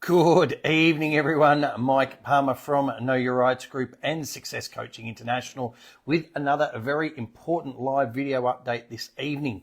Good evening, everyone. Mike Palmer from Know Your Rights Group and Success Coaching International with another very important live video update this evening.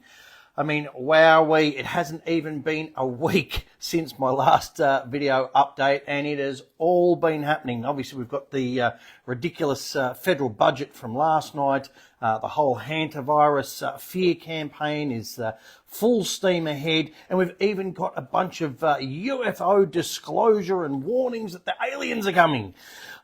I mean, wowee, it hasn't even been a week since my last video update, and it has all been happening. Obviously, we've got the ridiculous federal budget from last night. The whole Hantavirus fear campaign is full steam ahead, and we've even got a bunch of UFO disclosure and warnings that the aliens are coming.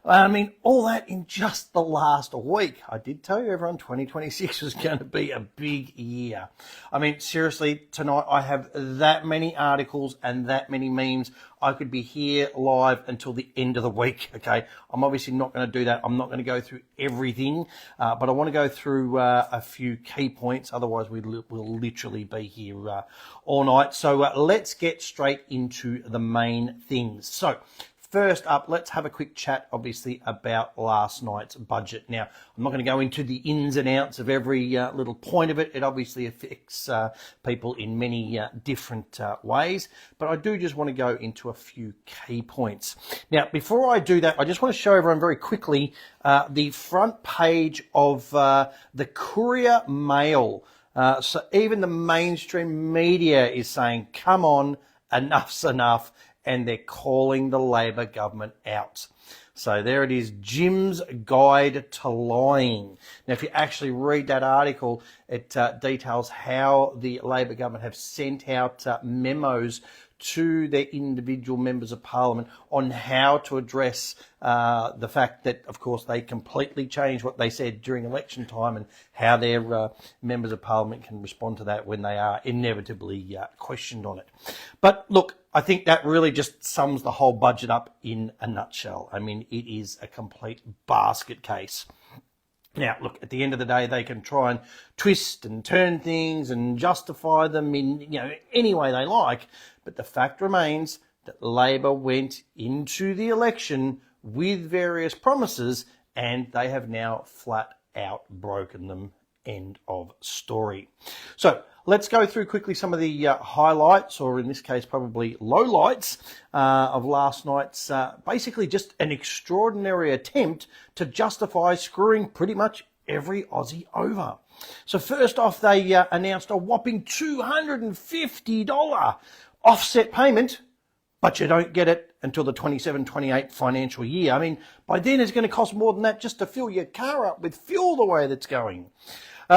I mean, all that in just the last week. I did tell you, everyone, 2026 was going to be a big year. I mean, seriously, tonight I have that many articles and that many memes. I could be here live until the end of the week, okay? I'm obviously not going to do that. I'm not going to go through everything, but I want to go through a few key points. Otherwise, we'll literally be here all night. So let's get straight into the main things. So, first up, let's have a quick chat, obviously, about last night's budget. Now, I'm not going to go into the ins and outs of every little point of it. It obviously affects people in many different ways, but I do just want to go into a few key points. Now, before I do that, I just want to show everyone very quickly the front page of the Courier Mail. So even the mainstream media is saying, come on, enough's enough. And they're calling the Labor government out. So there it is, Jim's Guide to Lying. Now, if you actually read that article, it details how the Labor government have sent out memos to their individual members of parliament on how to address the fact that, of course, they completely changed what they said during election time and how their members of parliament can respond to that when they are inevitably questioned on it. But look, I think that really just sums the whole budget up in a nutshell. I mean, it is a complete basket case. Now, look, at the end of the day, they can try and twist and turn things and justify them in, any way they like. But the fact remains that Labor went into the election with various promises, and they have now flat out broken them. End of story. So let's go through quickly some of the highlights, or in this case, probably lowlights of last night's basically just an extraordinary attempt to justify screwing pretty much every Aussie over. So first off, they announced a whopping $250 offset payment, but you don't get it until the 27-28 financial year. I mean, by then it's going to cost more than that just to fill your car up with fuel the way that's going.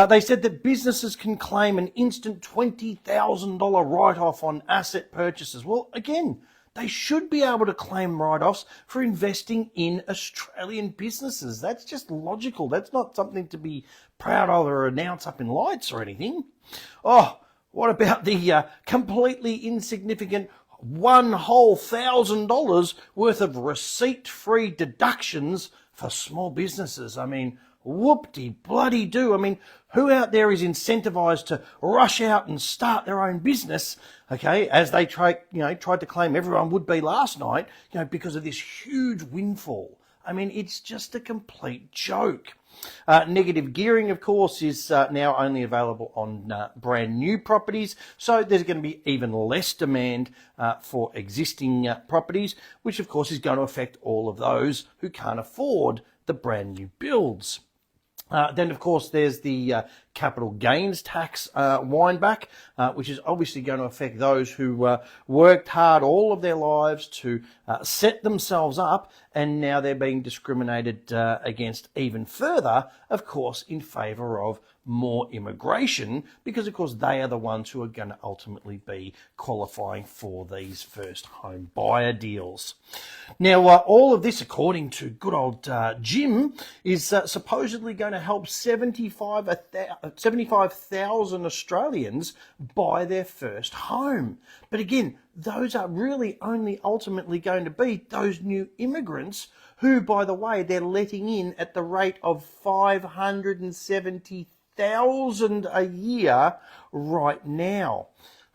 They said that businesses can claim an instant $20,000 write-off on asset purchases. Well, again, they should be able to claim write-offs for investing in Australian businesses. That's just logical. That's not something to be proud of or announce up in lights or anything. Oh, what about the completely insignificant $1,000 worth of receipt-free deductions for small businesses? I mean, whoop-de-bloody-do. I mean, who out there is incentivized to rush out and start their own business, okay, as they tried to claim everyone would be last night, because of this huge windfall? I mean, it's just a complete joke. Negative gearing, of course, is now only available on brand new properties. So there's going to be even less demand for existing properties, which, of course, is going to affect all of those who can't afford the brand new builds. Then, of course, there's the capital gains tax windback, which is obviously going to affect those who worked hard all of their lives to set themselves up, and now they're being discriminated against even further, of course, in favour of more immigration, because, of course, they are the ones who are going to ultimately be qualifying for these first home buyer deals. Now, all of this, according to good old Jim, is supposedly going to help 75,000 Australians buy their first home. But again, those are really only ultimately going to be those new immigrants who, by the way, they're letting in at the rate of 570,000 a year right now.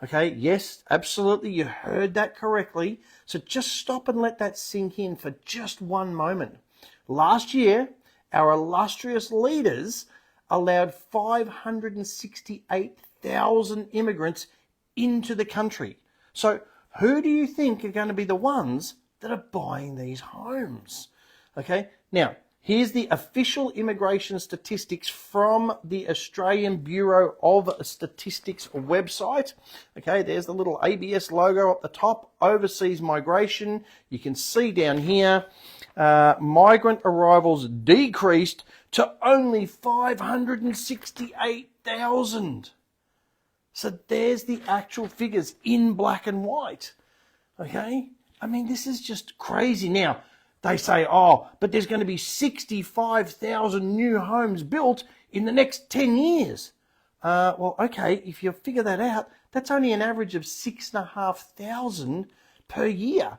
Okay, yes, absolutely, you heard that correctly. So just stop and let that sink in for just one moment. Last year, our illustrious leaders allowed 568,000 immigrants into the country. So who do you think are going to be the ones that are buying these homes? Okay, now, here's the official immigration statistics from the Australian Bureau of Statistics website. Okay, there's the little ABS logo up the top, overseas migration. You can see down here, migrant arrivals decreased to only 568,000. So there's the actual figures in black and white. Okay, I mean, this is just crazy. Now, they say, oh, but there's going to be 65,000 new homes built in the next 10 years. Well, okay, if you figure that out, that's only an average of 6,500 per year.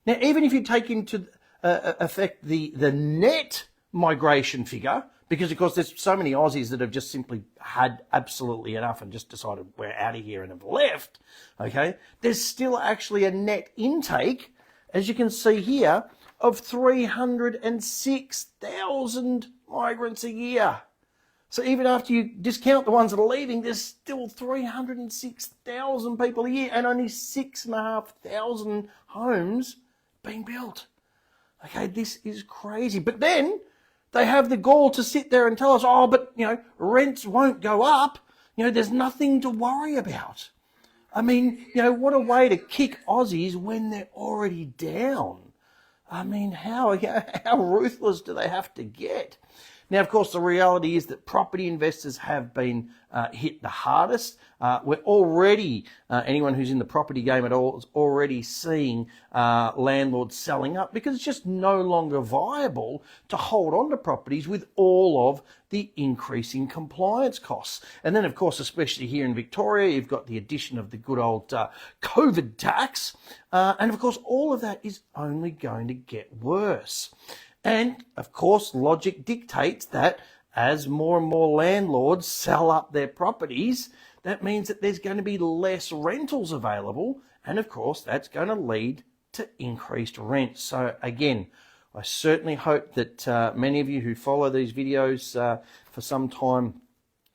Now, even if you take into effect the net migration figure, because, of course, there's so many Aussies that have just simply had absolutely enough and just decided we're out of here and have left, okay, there's still actually a net intake, as you can see here, of 306,000 migrants a year. So even after you discount the ones that are leaving, there's still 306,000 people a year and only 6,500 homes being built. Okay, this is crazy. But then they have the gall to sit there and tell us, oh, but, rents won't go up. There's nothing to worry about. I mean, what a way to kick Aussies when they're already down. I mean, how ruthless do they have to get? Now, of course, the reality is that property investors have been hit the hardest. We're already, anyone who's in the property game at all is already seeing landlords selling up because it's just no longer viable to hold on to properties with all of the increasing compliance costs. And then, of course, especially here in Victoria, you've got the addition of the good old COVID tax. And, of course, all of that is only going to get worse. And, of course, logic dictates that as more and more landlords sell up their properties, that means that there's going to be less rentals available. And, of course, that's going to lead to increased rent. So, again, I certainly hope that many of you who follow these videos for some time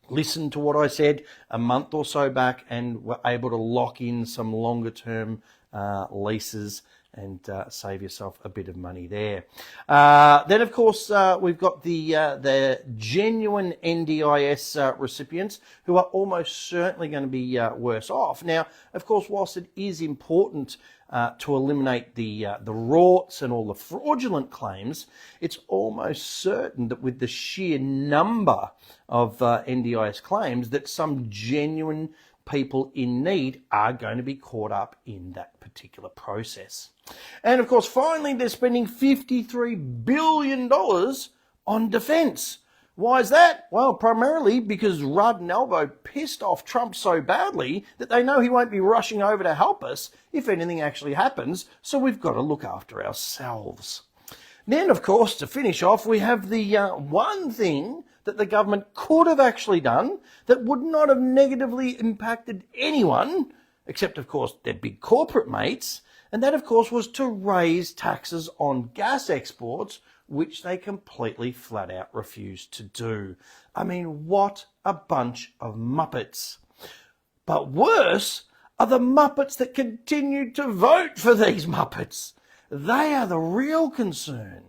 listened to what I said a month or so back and were able to lock in some longer term leases and save yourself a bit of money there. Then, of course, we've got the genuine NDIS recipients who are almost certainly going to be worse off. Now, of course, whilst it is important to eliminate the rorts and all the fraudulent claims, it's almost certain that with the sheer number of NDIS claims that some genuine people in need are going to be caught up in that particular process. And of course, finally, they're spending $53 billion on defence. Why is that? Well, primarily because Rudd and Albo pissed off Trump so badly that they know he won't be rushing over to help us if anything actually happens, so we've got to look after ourselves. Then, of course, to finish off, we have the one thing that the government could have actually done that would not have negatively impacted anyone, except, of course, their big corporate mates, and that, of course, was to raise taxes on gas exports, which they completely flat out refused to do. I mean, what a bunch of muppets. But worse are the muppets that continue to vote for these muppets. They are the real concern.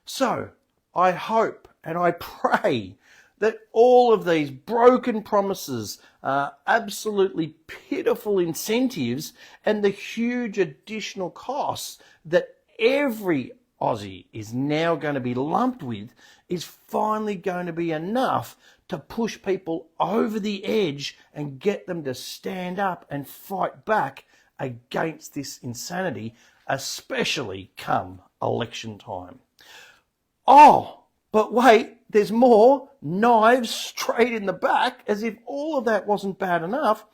So, I hope and I pray that all of these broken promises, absolutely pitiful incentives, and the huge additional costs that every Aussie is now going to be lumped with is finally going to be enough to push people over the edge and get them to stand up and fight back against this insanity, especially come election time. Oh, but wait, there's more. Knives straight in the back, as if all of that wasn't bad enough.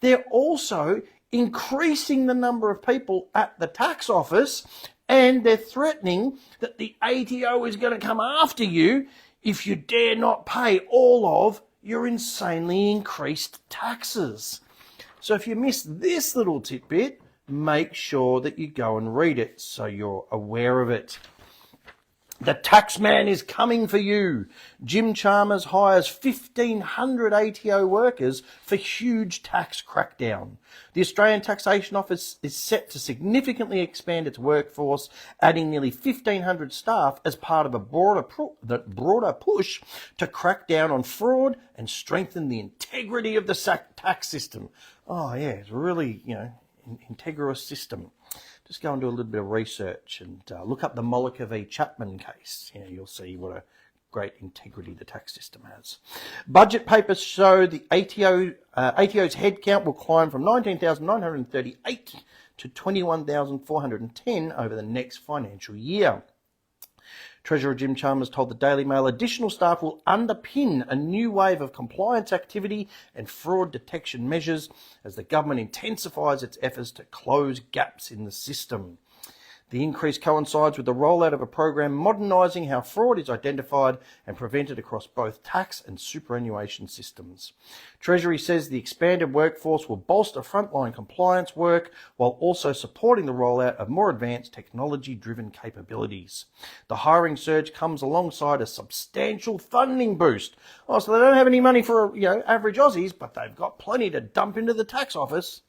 They're also increasing the number of people at the tax office, and they're threatening that the ATO is going to come after you if you dare not pay all of your insanely increased taxes. So if you missed this little tidbit, make sure that you go and read it so you're aware of it. The tax man is coming for you. Jim Chalmers hires 1,500 ATO workers for huge tax crackdown. The Australian Taxation Office is set to significantly expand its workforce, adding nearly 1,500 staff as part of a broader push to crack down on fraud and strengthen the integrity of the tax system. Oh yeah, it's really, integrous system. Just go and do a little bit of research and look up the Molliker v. Chapman case. You'll see what a great integrity the tax system has. Budget papers show the ATO's headcount will climb from 19,938 to 21,410 over the next financial year. Treasurer Jim Chalmers told the Daily Mail additional staff will underpin a new wave of compliance activity and fraud detection measures as the government intensifies its efforts to close gaps in the system. The increase coincides with the rollout of a program modernising how fraud is identified and prevented across both tax and superannuation systems. Treasury says the expanded workforce will bolster frontline compliance work while also supporting the rollout of more advanced technology-driven capabilities. The hiring surge comes alongside a substantial funding boost. Oh, so they don't have any money for, average Aussies, but they've got plenty to dump into the tax office.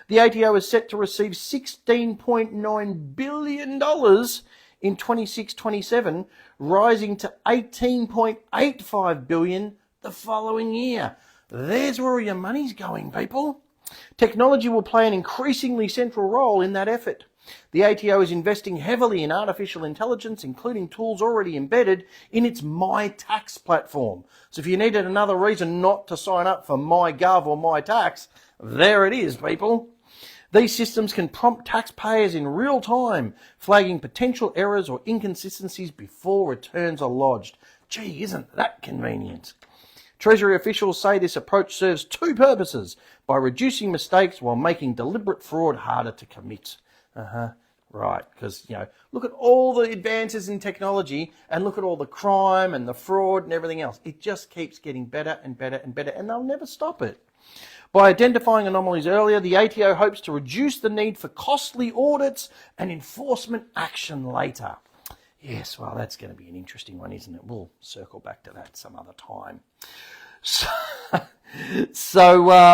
The ATO is set to receive $16.9 billion in 26-27, rising to $18.85 billion the following year. There's where your money's going, people. Technology will play an increasingly central role in that effort. The ATO is investing heavily in artificial intelligence, including tools already embedded in its My Tax platform. So if you needed another reason not to sign up for MyGov or My Tax, there it is, people. These systems can prompt taxpayers in real time, flagging potential errors or inconsistencies before returns are lodged. Gee, isn't that convenient? Treasury officials say this approach serves two purposes, by reducing mistakes while making deliberate fraud harder to commit. Right, because, look at all the advances in technology and look at all the crime and the fraud and everything else. It just keeps getting better and better and better, and they'll never stop it. By identifying anomalies earlier, the ATO hopes to reduce the need for costly audits and enforcement action later. Yes, well, that's going to be an interesting one, isn't it? We'll circle back to that some other time. So,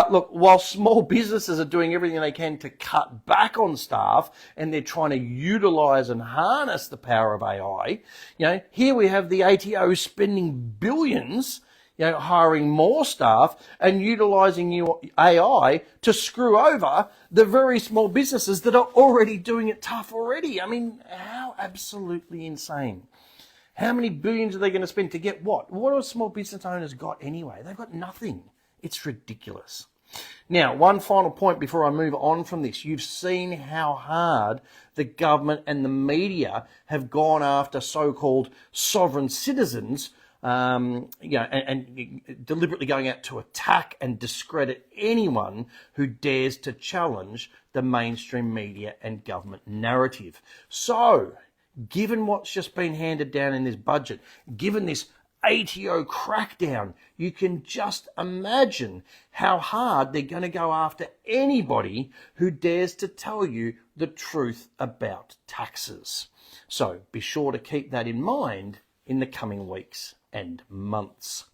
look, while small businesses are doing everything they can to cut back on staff and they're trying to utilise and harness the power of AI, here we have the ATO spending billions hiring more staff and utilising AI to screw over the very small businesses that are already doing it tough already. I mean, how absolutely insane. How many billions are they going to spend to get what? What have small business owners got anyway? They've got nothing. It's ridiculous. Now, one final point before I move on from this. You've seen how hard the government and the media have gone after so-called sovereign citizens and deliberately going out to attack and discredit anyone who dares to challenge the mainstream media and government narrative. So, given what's just been handed down in this budget, given this ATO crackdown, you can just imagine how hard they're going to go after anybody who dares to tell you the truth about taxes. So, be sure to keep that in mind in the coming weeks and months.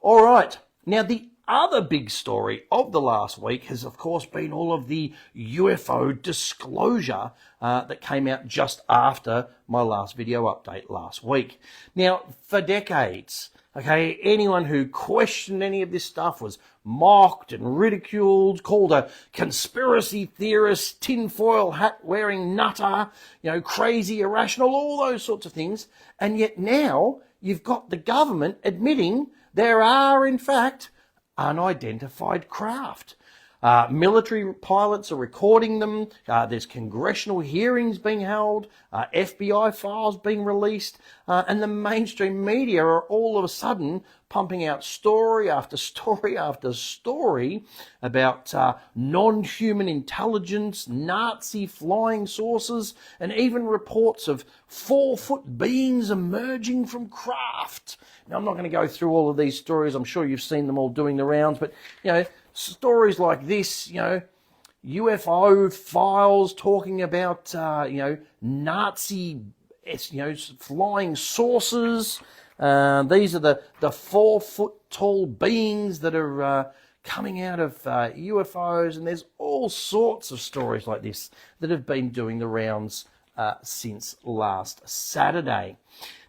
All right, now the other big story of the last week has, of course, been all of the UFO disclosure that came out just after my last video update last week. Now, for decades, anyone who questioned any of this stuff was mocked and ridiculed, called a conspiracy theorist, tinfoil hat-wearing nutter, crazy, irrational, all those sorts of things. And yet now you've got the government admitting there are, in fact, unidentified craft. Military pilots are recording them. There's congressional hearings being held, FBI files being released, and the mainstream media are all of a sudden pumping out story after story after story about non-human intelligence, Nazi flying saucers, and even reports of 4-foot beings emerging from craft. Now, I'm not going to go through all of these stories. I'm sure you've seen them all doing the rounds, but, stories like this, UFO files talking about, Nazi flying saucers. These are the 4-foot tall beings that are coming out of UFOs, and there's all sorts of stories like this that have been doing the rounds since last Saturday.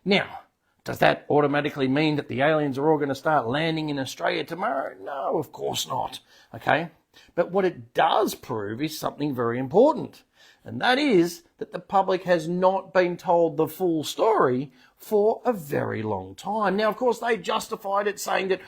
Now, does that automatically mean that the aliens are all going to start landing in Australia tomorrow? No, of course not. Okay? But what it does prove is something very important, and that is that the public has not been told the full story for a very long time. Now, of course, they justified it saying that,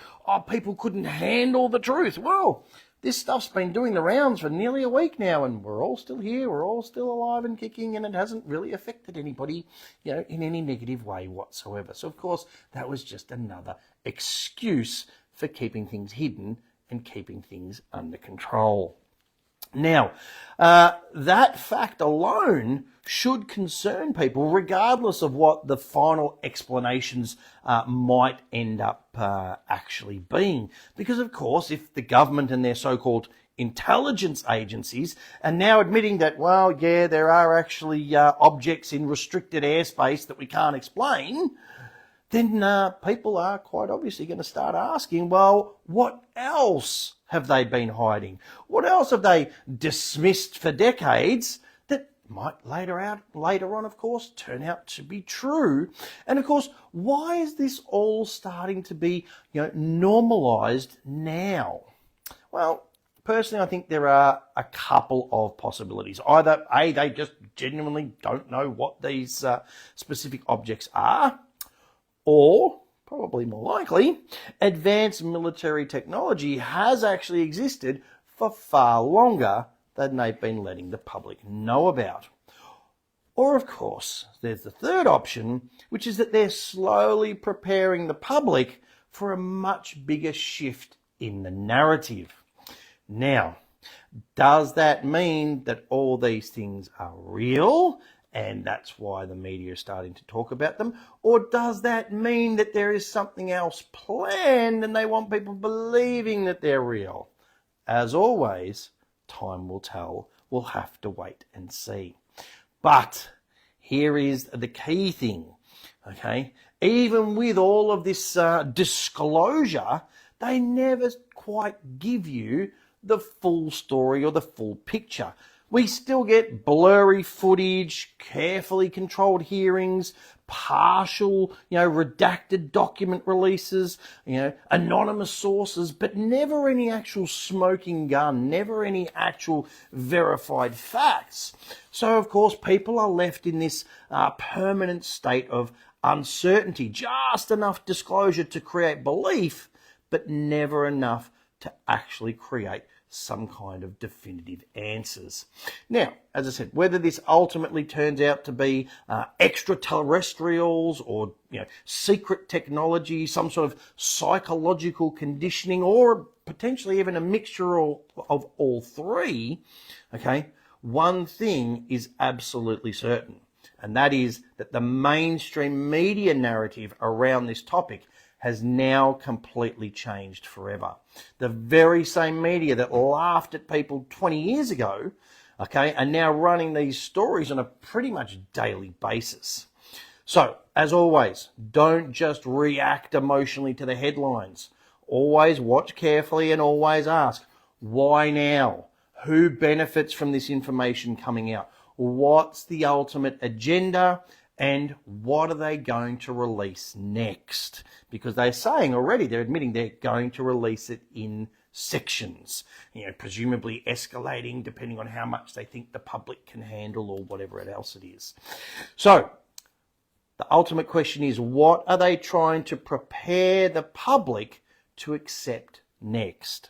people couldn't handle the truth. Well, this stuff's been doing the rounds for nearly a week now, and we're all still here, we're all still alive and kicking, and it hasn't really affected anybody, in any negative way whatsoever. So, of course, that was just another excuse for keeping things hidden and keeping things under control. Now, that fact alone should concern people, regardless of what the final explanations might end up actually being. Because, of course, if the government and their so-called intelligence agencies are now admitting that, well, yeah, there are actually objects in restricted airspace that we can't explain, then people are quite obviously going to start asking, well, what else have they been hiding? What else have they dismissed for decades that might later on, of course, turn out to be true? And of course, why is this all starting to be, normalized now? Well, personally, I think there are a couple of possibilities. Either A, they just genuinely don't know what these specific objects are, or, probably more likely, advanced military technology has actually existed for far longer than they've been letting the public know about. Or, of course, there's the third option, which is that they're slowly preparing the public for a much bigger shift in the narrative. Now, does that mean that all these things are real, and that's why the media is starting to talk about them? Or does that mean that there is something else planned and they want people believing that they're real? As always, time will tell. We'll have to wait and see. But here is the key thing, okay? Even with all of this disclosure, they never quite give you the full story or the full picture. We still get blurry footage, carefully controlled hearings, partial, redacted document releases, anonymous sources, but never any actual smoking gun, never any actual verified facts. So, of course, people are left in this permanent state of uncertainty, just enough disclosure to create belief, but never enough to actually create some kind of definitive answers. Now, as I said, whether this ultimately turns out to be extraterrestrials or secret technology, some sort of psychological conditioning, or potentially even a mixture of all three, okay, one thing is absolutely certain, and that is that the mainstream media narrative around this topic has now completely changed forever. The very same media that laughed at people 20 years ago, okay, are now running these stories on a pretty much daily basis. So, as always, don't just react emotionally to the headlines. Always watch carefully and always ask, why now? Who benefits from this information coming out? What's the ultimate agenda? And what are they going to release next? Because they're saying already, they're admitting they're going to release it in sections, presumably escalating depending on how much they think the public can handle or whatever else it is. So the ultimate question is, what are they trying to prepare the public to accept next?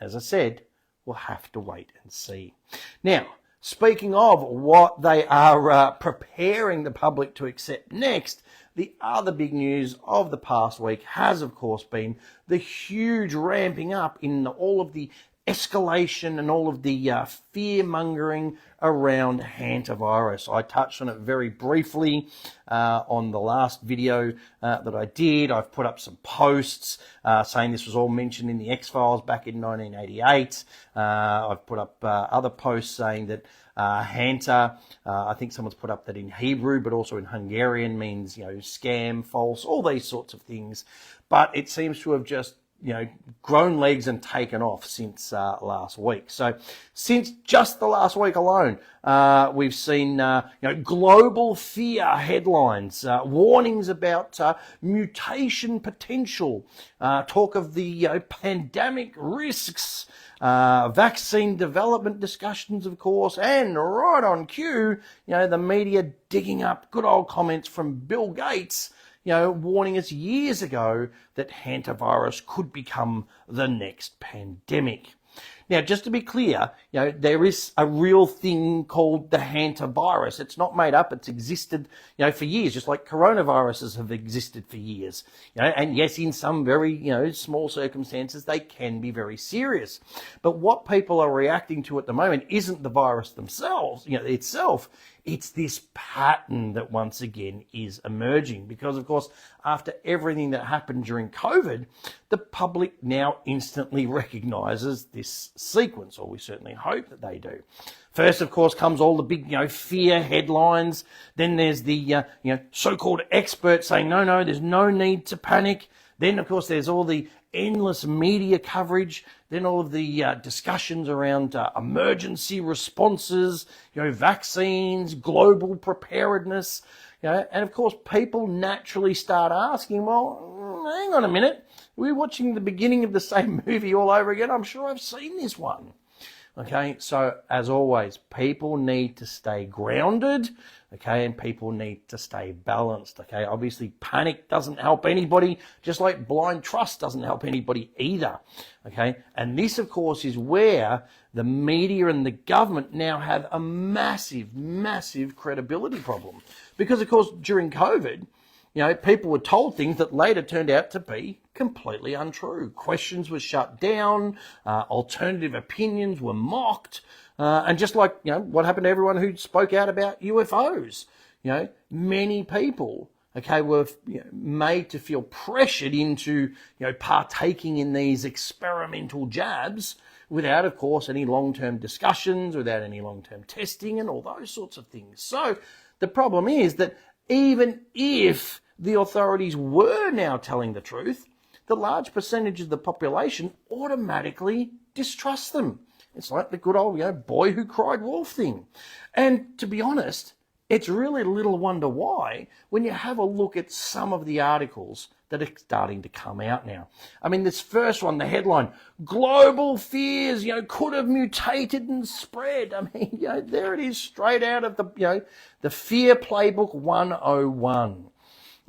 As I said, we'll have to wait and see. Now, speaking of what they are preparing the public to accept next, the other big news of the past week has, of course, been the huge ramping up in all of the escalation and all of the fear-mongering around hantavirus. I touched on it very briefly on the last video that I did. I've put up some posts saying this was all mentioned in the X-Files back in 1988. I've put up other posts saying that Hanta, I think someone's put up that in Hebrew, but also in Hungarian means, scam, false, all these sorts of things. But it seems to have just grown legs and taken off since last week. So since just the last week alone, we've seen, global fear headlines, warnings about mutation potential, talk of the pandemic risks, vaccine development discussions, of course, and right on cue, the media digging up good old comments from Bill Gates, warning us years ago that hantavirus could become the next pandemic. Now, just to be clear, there is a real thing called the hantavirus. It's not made up. It's existed, for years, just like coronaviruses have existed for years. And yes, in some very, small circumstances, they can be very serious. But what people are reacting to at the moment isn't the virus themselves, itself. It's this pattern that once again is emerging because, of course, after everything that happened during COVID, the public now instantly recognises this sequence, or we certainly hope that they do. First, of course, comes all the big, fear headlines. Then there's the, so-called experts saying, no, there's no need to panic. Then, of course, there's all the endless media coverage, then all of the discussions around emergency responses, vaccines, global preparedness, and of course people naturally start asking, well, hang on a minute, we're watching the beginning of the same movie all over again. I'm sure I've seen this one. Okay, so as always, people need to stay grounded, okay, and people need to stay balanced, okay. Obviously, panic doesn't help anybody, just like blind trust doesn't help anybody either, okay. And this, of course, is where the media and the government now have a massive, massive credibility problem. Because, of course, during COVID, people were told things that later turned out to be completely untrue. Questions were shut down, alternative opinions were mocked, and just like, what happened to everyone who spoke out about UFOs, many people, were made to feel pressured into, partaking in these experimental jabs without, of course, any long-term discussions, without any long-term testing and all those sorts of things. So the problem is that even if the authorities were now telling the truth, the large percentage of the population automatically distrust them. It's like the good old, boy who cried wolf thing. And to be honest, it's really little wonder why when you have a look at some of the articles that are starting to come out now. I mean, this first one, the headline, global fears, could have mutated and spread. I mean, there it is, straight out of the Fear Playbook 101.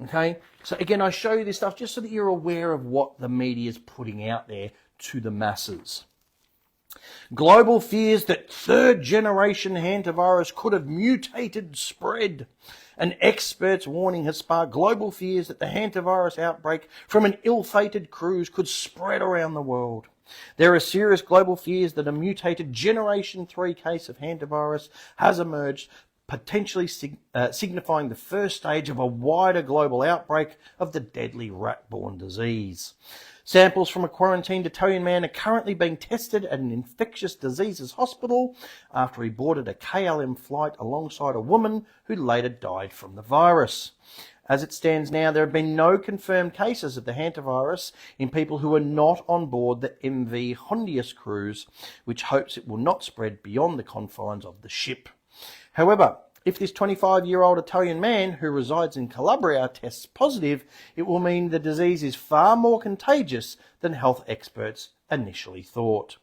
Okay, so again, I show you this stuff just so that you're aware of what the media is putting out there to the masses. Global fears that third-generation hantavirus could have mutated and spread. An expert's warning has sparked global fears that the hantavirus outbreak from an ill-fated cruise could spread around the world. There are serious global fears that a mutated Generation 3 case of hantavirus has emerged, potentially signifying the first stage of a wider global outbreak of the deadly rat-borne disease. Samples from a quarantined Italian man are currently being tested at an infectious diseases hospital after he boarded a KLM flight alongside a woman who later died from the virus. As it stands now, there have been no confirmed cases of the hantavirus in people who are not on board the MV Hondius cruise, which hopes it will not spread beyond the confines of the ship. However, if this 25-year-old Italian man who resides in Calabria tests positive, it will mean the disease is far more contagious than health experts initially thought.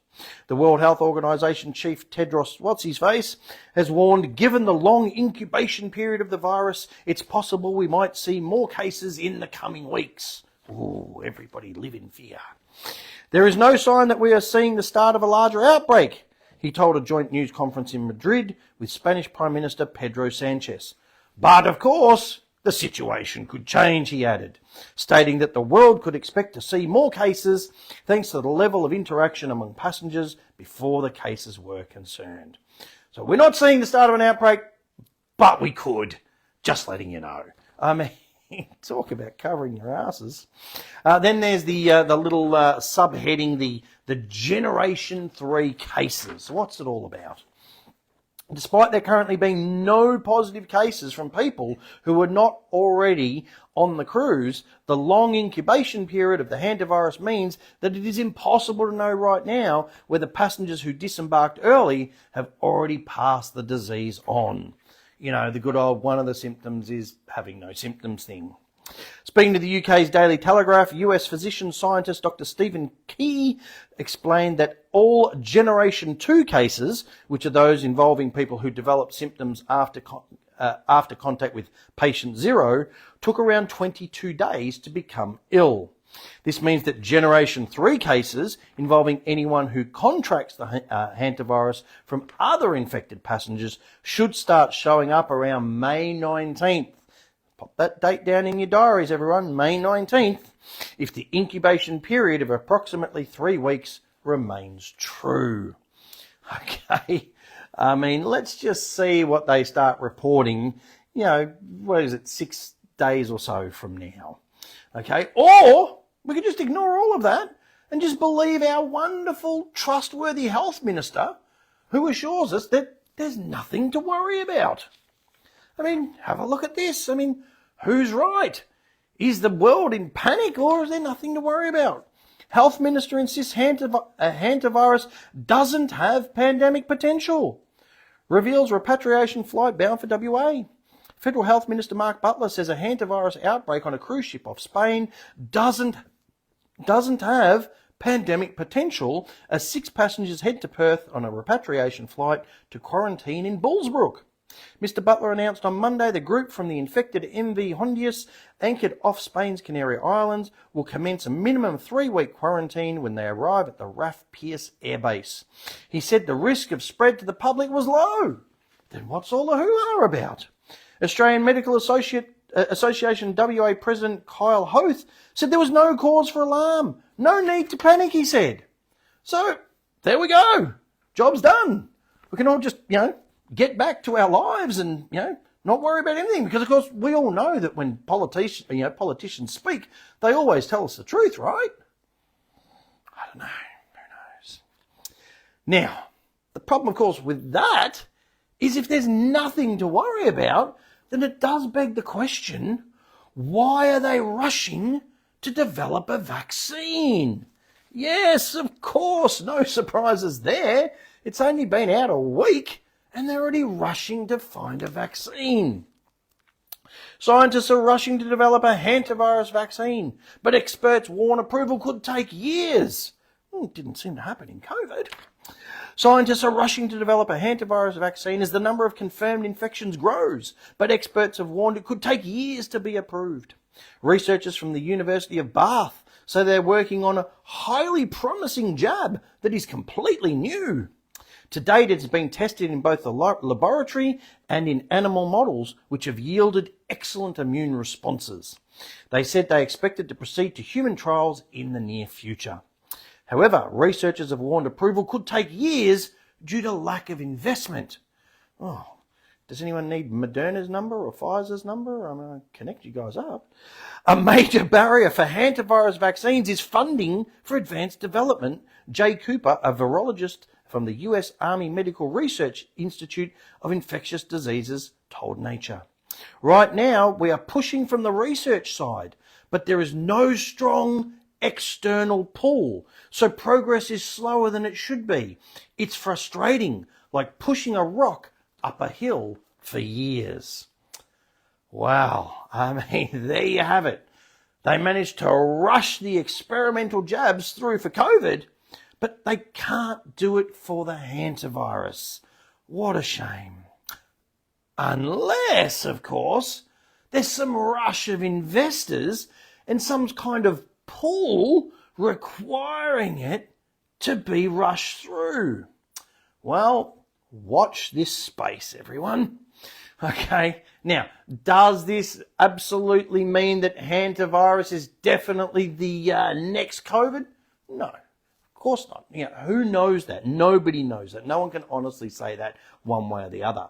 The World Health Organization chief Tedros What's-His-Face has warned, given the long incubation period of the virus, it's possible we might see more cases in the coming weeks. Ooh, everybody live in fear. There is no sign that we are seeing the start of a larger outbreak, he told a joint news conference in Madrid with Spanish Prime Minister Pedro Sanchez. But, of course, the situation could change, he added, stating that the world could expect to see more cases thanks to the level of interaction among passengers before the cases were concerned. So we're not seeing the start of an outbreak, but we could. Just letting you know. I mean, talk about covering your asses. Then there's the little subheading, the Generation 3 cases. What's it all about? Despite there currently being no positive cases from people who were not already on the cruise, the long incubation period of the hantavirus means that it is impossible to know right now whether passengers who disembarked early have already passed the disease on. You know, the good old one of the symptoms is having no symptoms thing. Speaking to the UK's Daily Telegraph, US physician scientist Dr. Stephen Key explained that all Generation 2 cases, which are those involving people who develop symptoms after contact with patient 0, took around 22 days to become ill. This means that Generation 3 cases involving anyone who contracts the hantavirus from other infected passengers should start showing up around May 19th. Pop that date down in your diaries, everyone, May 19th, if the incubation period of approximately 3 weeks remains true. Okay, I mean, let's just see what they start reporting, you know, what is it, 6 days or so from now. Okay, or we could just ignore all of that and just believe our wonderful, trustworthy health minister who assures us that there's nothing to worry about. I mean, have a look at this. I mean, who's right? Is the world in panic or is there nothing to worry about? Health Minister insists hantavirus doesn't have pandemic potential. Reveals repatriation flight bound for WA. Federal Health Minister Mark Butler says a hantavirus outbreak on a cruise ship off Spain doesn't have pandemic potential as 6 passengers head to Perth on a repatriation flight to quarantine in Bullsbrook. Mr. Butler announced on Monday the group from the infected MV Hondius, anchored off Spain's Canary Islands, will commence a minimum 3-week quarantine when they arrive at the RAF Pearce Air Base. He said the risk of spread to the public was low. Then what's all the hoo-ha about? Australian Medical Association WA President Kyle Hoth said there was no cause for alarm. No need to panic, he said. So, there we go. Job's done. We can all just, get back to our lives and, not worry about anything. Because, of course, we all know that when politicians speak, they always tell us the truth, right? I don't know. Who knows? Now, the problem, of course, with that is if there's nothing to worry about, then it does beg the question, why are they rushing to develop a vaccine? Yes, of course, no surprises there. It's only been out a week and they're already rushing to find a vaccine. Scientists are rushing to develop a hantavirus vaccine, but experts warn approval could take years. It didn't seem to happen in COVID. Scientists are rushing to develop a hantavirus vaccine as the number of confirmed infections grows, but experts have warned it could take years to be approved. Researchers from the University of Bath say they're working on a highly promising jab that is completely new. To date, it's been tested in both the laboratory and in animal models, which have yielded excellent immune responses. They said they expected to proceed to human trials in the near future. However, researchers have warned approval could take years due to lack of investment. Oh, does anyone need Moderna's number or Pfizer's number? I'm going to connect you guys up. A major barrier for hantavirus vaccines is funding for advanced development. Jay Cooper, a virologist from the US Army Medical Research Institute of Infectious Diseases, told Nature. Right now, we are pushing from the research side, but there is no strong external pull, so progress is slower than it should be. It's frustrating, like pushing a rock up a hill for years. Wow, I mean, there you have it. They managed to rush the experimental jabs through for COVID, but they can't do it for the hantavirus. What a shame. Unless, of course, there's some rush of investors and some kind of pull requiring it to be rushed through. Well, Watch this space, everyone. Okay, now, does this absolutely mean that hantavirus is definitely the next COVID? No, of course not. Who knows that? Nobody knows that. No one can honestly say that one way or the other.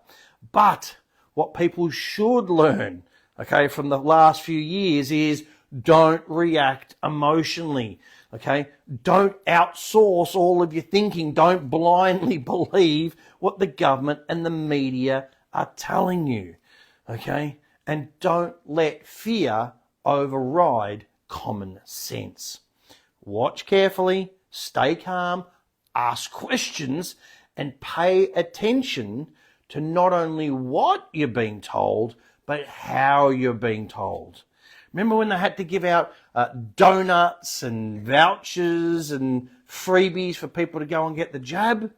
But what people should learn, okay, from the last few years is don't react emotionally, okay? Don't outsource all of your thinking. Don't blindly believe what the government and the media are telling you, okay? And don't let fear override common sense. Watch carefully, stay calm, ask questions, and pay attention to not only what you're being told, but how you're being told. Remember when they had to give out donuts and vouchers and freebies for people to go and get the jab?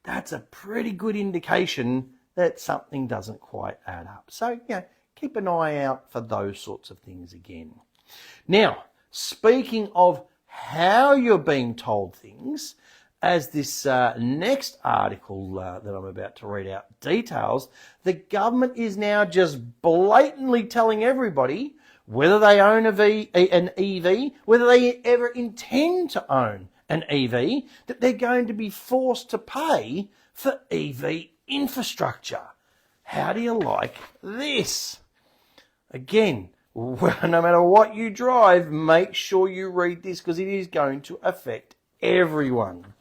That's a pretty good indication that something doesn't quite add up. So, keep an eye out for those sorts of things again. Now, speaking of how you're being told things, as this next article that I'm about to read out details, the government is now just blatantly telling everybody, whether they own an EV, whether they ever intend to own an EV, that they're going to be forced to pay for EV infrastructure. How do you like this? Again, no matter what you drive, make sure you read this because it is going to affect everyone.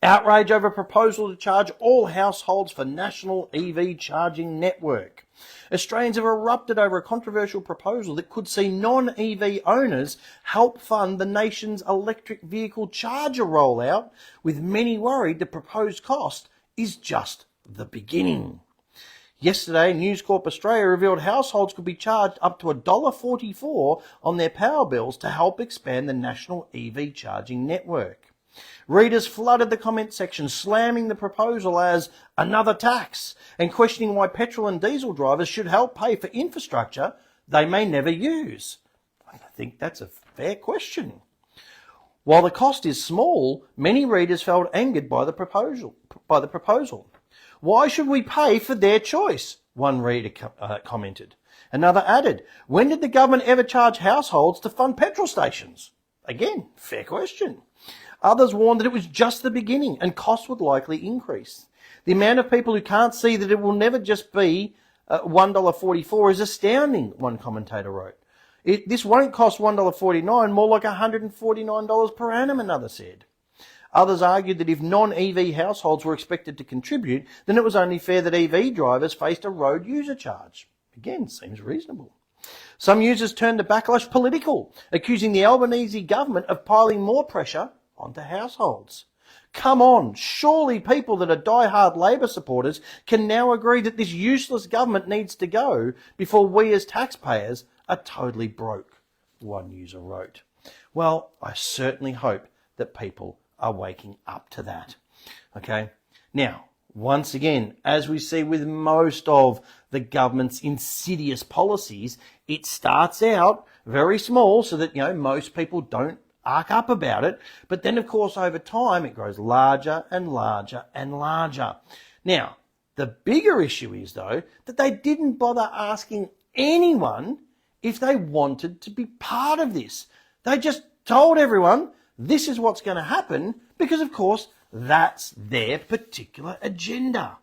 Outrage over proposal to charge all households for national EV charging network. Australians have erupted over a controversial proposal that could see non-EV owners help fund the nation's electric vehicle charger rollout, with many worried the proposed cost is just the beginning. Yesterday, News Corp Australia revealed households could be charged up to $1.44 on their power bills to help expand the national EV charging network. Readers flooded the comment section, slamming the proposal as another tax and questioning why petrol and diesel drivers should help pay for infrastructure they may never use. I think that's a fair question. While the cost is small, many readers felt angered by the proposal. Why should we pay for their choice? One reader commented. Another added, when did the government ever charge households to fund petrol stations? Again, fair question. Others warned that it was just the beginning and costs would likely increase. The amount of people who can't see that it will never just be $1.44 is astounding, one commentator wrote. This won't cost $1.49, more like $149 per annum, another said. Others argued that if non-EV households were expected to contribute, then it was only fair that EV drivers faced a road user charge. Again, seems reasonable. Some users turned the backlash political, accusing the Albanese government of piling more pressure onto households. Come on, surely people that are die-hard Labor supporters can now agree that this useless government needs to go before we as taxpayers are totally broke, one user wrote. Well, I certainly hope that people are waking up to that. Okay? Now, once again, as we see with most of the government's insidious policies, it starts out very small so that, most people don't arc up about it. But then, of course, over time, it grows larger and larger and larger. Now, the bigger issue is, though, that they didn't bother asking anyone if they wanted to be part of this. They just told everyone this is what's going to happen because, of course, that's their particular agenda.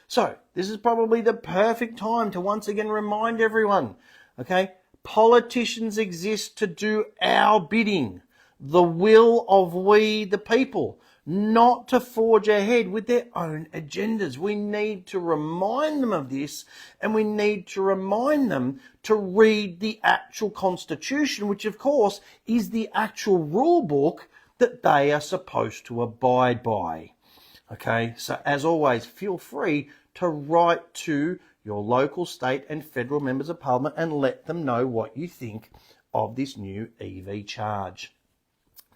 So this is probably the perfect time to once again remind everyone, okay, politicians exist to do our bidding, the will of we the people, not to forge ahead with their own agendas. We need to remind them of this, and we need to remind them to read the actual Constitution, which of course is the actual rule book that they are supposed to abide by. Okay, so as always, feel free to write to your local, state and federal members of parliament and let them know what you think of this new EV charge.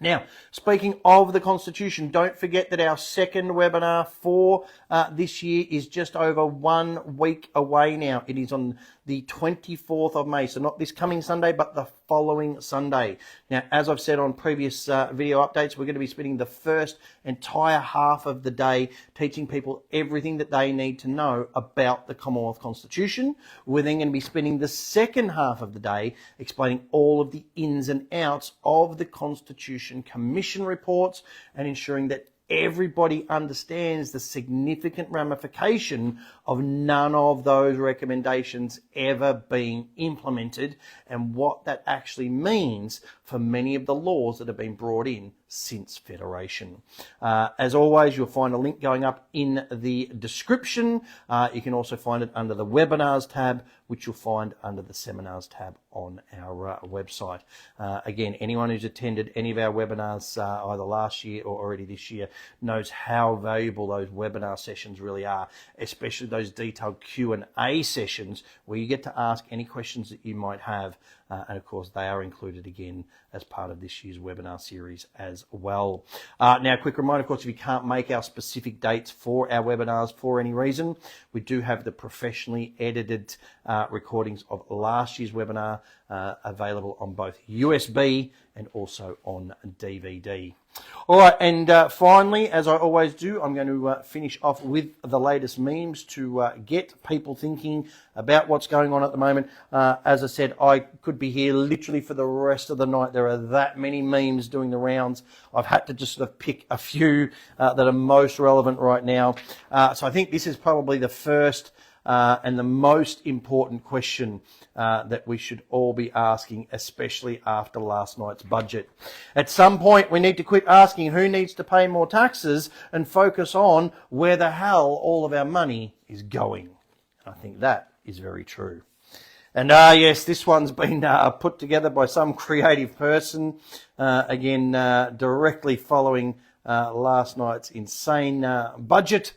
Now, speaking of the Constitution, don't forget that our second webinar for this year is just over 1 week away now. It is on the 24th of May, so not this coming Sunday, but the following Sunday. Now, as I've said on previous video updates, we're going to be spending the first entire half of the day teaching people everything that they need to know about the Commonwealth Constitution. We're then going to be spending the second half of the day explaining all of the ins and outs of the Constitution Commission reports and ensuring that everybody understands the significant ramification of none of those recommendations ever being implemented and what that actually means for many of the laws that have been brought in since Federation. As always, you'll find a link going up in the description. You can also find it under the webinars tab, which you'll find under the seminars tab on our website. Again, anyone who's attended any of our webinars either last year or already this year knows how valuable those webinar sessions really are, especially those detailed Q&A sessions where you get to ask any questions that you might have. And of course, they are included again as part of this year's webinar series as well. Now, a quick reminder, of course, if you can't make our specific dates for our webinars for any reason, we do have the professionally edited recordings of last year's webinar available on both USB and also on DVD. All right, and finally, as I always do, I'm going to finish off with the latest memes to get people thinking about what's going on at the moment. As I said, I could be here literally for the rest of the night. There are that many memes doing the rounds. I've had to just sort of pick a few that are most relevant right now. So I think this is probably the first and the most important question that we should all be asking, especially after last night's budget. At some point, we need to quit asking who needs to pay more taxes and focus on where the hell all of our money is going. I think that is very true. And yes, this one's been put together by some creative person, again, directly following last night's insane budget.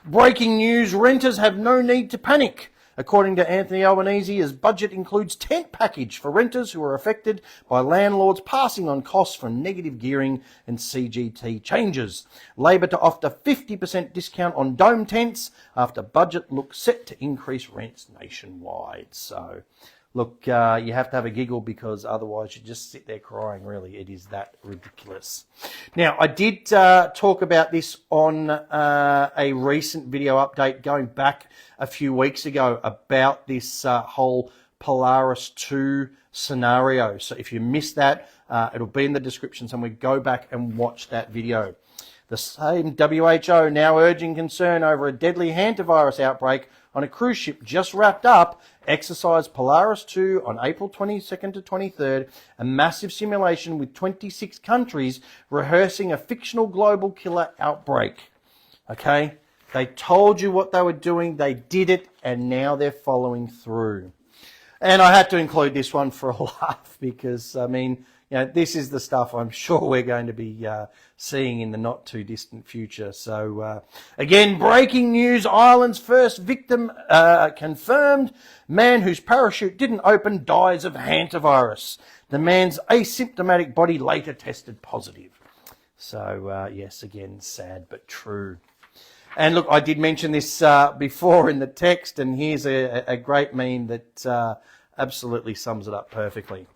Breaking news, renters have no need to panic. According to Anthony Albanese, his budget includes tent package for renters who are affected by landlords passing on costs from negative gearing and CGT changes. Labor to offer 50% discount on dome tents after budget looks set to increase rents nationwide. So, look, you have to have a giggle because otherwise you just sit there crying, really. It is that ridiculous. Now, I did talk about this on a recent video update going back a few weeks ago about this whole Polaris 2 scenario. So if you missed that, it'll be in the description somewhere. Go back and watch that video. The same WHO now urging concern over a deadly hantavirus outbreak on a cruise ship just wrapped up, exercised Polaris 2 on April 22nd to 23rd, a massive simulation with 26 countries rehearsing a fictional global killer outbreak. Okay? They told you what they were doing, they did it, and now they're following through. And I had to include this one for a laugh because, I mean, you know, this is the stuff I'm sure we're going to be seeing in the not too distant future. So, again, breaking news, Ireland's first victim confirmed. Man whose parachute didn't open dies of hantavirus. The man's asymptomatic body later tested positive. So, yes, again, sad but true. And look, I did mention this before in the text, and here's a great meme that absolutely sums it up perfectly.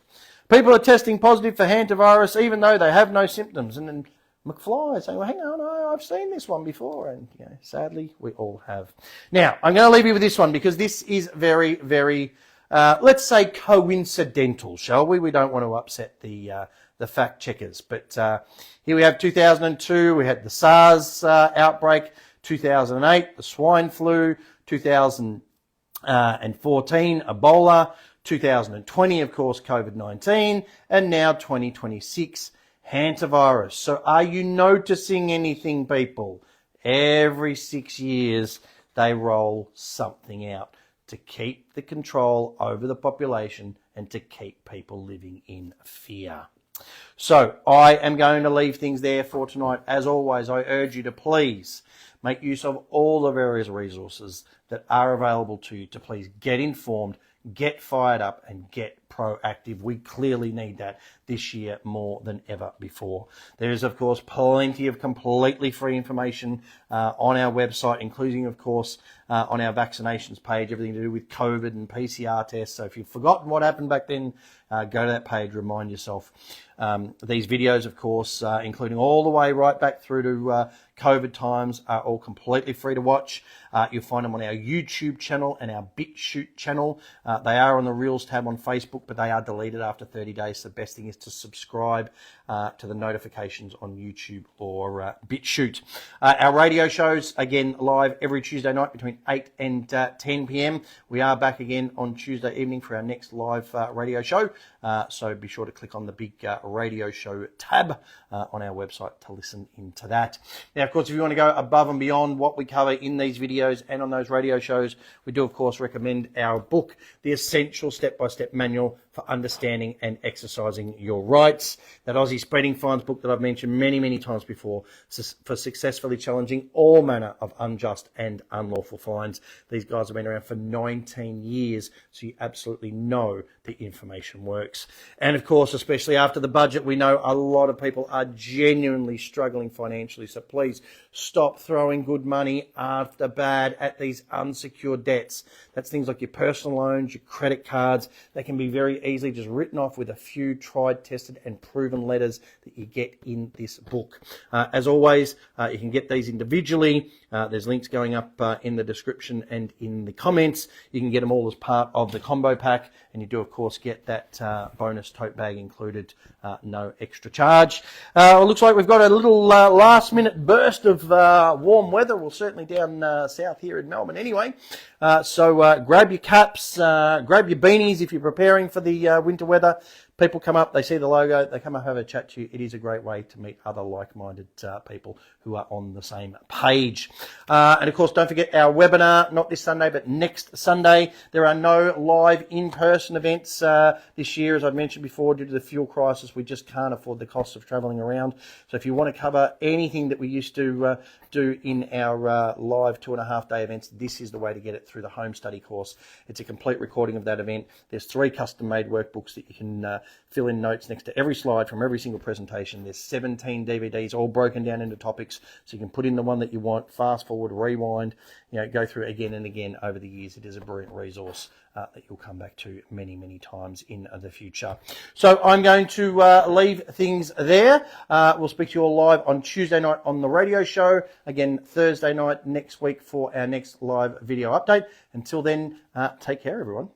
People are testing positive for hantavirus even though they have no symptoms. And then McFly is saying, well, hang on, I've seen this one before. And you know, sadly, we all have. Now, I'm going to leave you with this one because this is very, very, let's say, coincidental, shall we? We don't want to upset the fact checkers. But here we have 2002, we had the SARS outbreak, 2008, the swine flu, 2014, Ebola, 2020, of course, COVID-19, and now 2026, hantavirus. So are you noticing anything, people? Every 6 years, they roll something out to keep the control over the population and to keep people living in fear. So I am going to leave things there for tonight. As always, I urge you to please make use of all the various resources that are available to you to please get informed, get fired up, and get proactive. We clearly need that this year more than ever before. There is, of course, plenty of completely free information on our website, including, of course, on our vaccinations page, everything to do with COVID and PCR tests. So if you've forgotten what happened back then, go to that page, remind yourself. These videos, of course, including all the way right back through to COVID times, are all completely free to watch. You'll find them on our YouTube channel and our BitChute channel. They are on the Reels tab on Facebook, but they are deleted after 30 days. So the best thing is to subscribe to the notifications on YouTube or BitChute. Our radio shows, again, live every Tuesday night between 8 and 10 p.m. We are back again on Tuesday evening for our next live radio show. So be sure to click on the big radio show tab on our website to listen into that. Now, of course, if you want to go above and beyond what we cover in these videos and on those radio shows, we do, of course, recommend our book, The Essential Step-by-Step Manual for Understanding and Exercising Your Rights. That Aussie Spreading Fines book that I've mentioned many, many times before for successfully challenging all manner of unjust and unlawful fines. These guys have been around for 19 years, so you absolutely know the information works. And, of course, especially after the budget, we know a lot of people are genuinely struggling financially, so please stop throwing good money after bad at these unsecured debts. That's things like your personal loans, your credit cards. They can be very easily just written off with a few tried, tested and proven letters that you get in this book. As always, you can get these individually. There's links going up in the description and in the comments. You can get them all as part of the combo pack, and you do, of course, get that bonus tote bag included, no extra charge. It looks like we've got a little last-minute burst of warm weather. Well, certainly down south here in Melbourne anyway. So grab your caps, grab your beanies if you're preparing for the winter weather. People come up, they see the logo, they come up, have a chat to you. It is a great way to meet other like-minded people who are on the same page. And of course, don't forget our webinar, not this Sunday, but next Sunday. There are no live in-person events this year, as I've mentioned before, due to the fuel crisis. We just can't afford the cost of travelling around. So if you want to cover anything that we used to do in our live 2.5-day events, this is the way to get it through the home study course. It's a complete recording of that event. There's 3 custom-made workbooks that you can fill in notes next to every slide from every single presentation. There's 17 DVDs all broken down into topics, so you can put in the one that you want, fast forward, rewind, go through it again and again over the years. It is a brilliant resource that you'll come back to many, many times in the future. So I'm going to leave things there. We'll speak to you all live on Tuesday night on the radio show. Again, Thursday night next week for our next live video update. Until then, take care, everyone.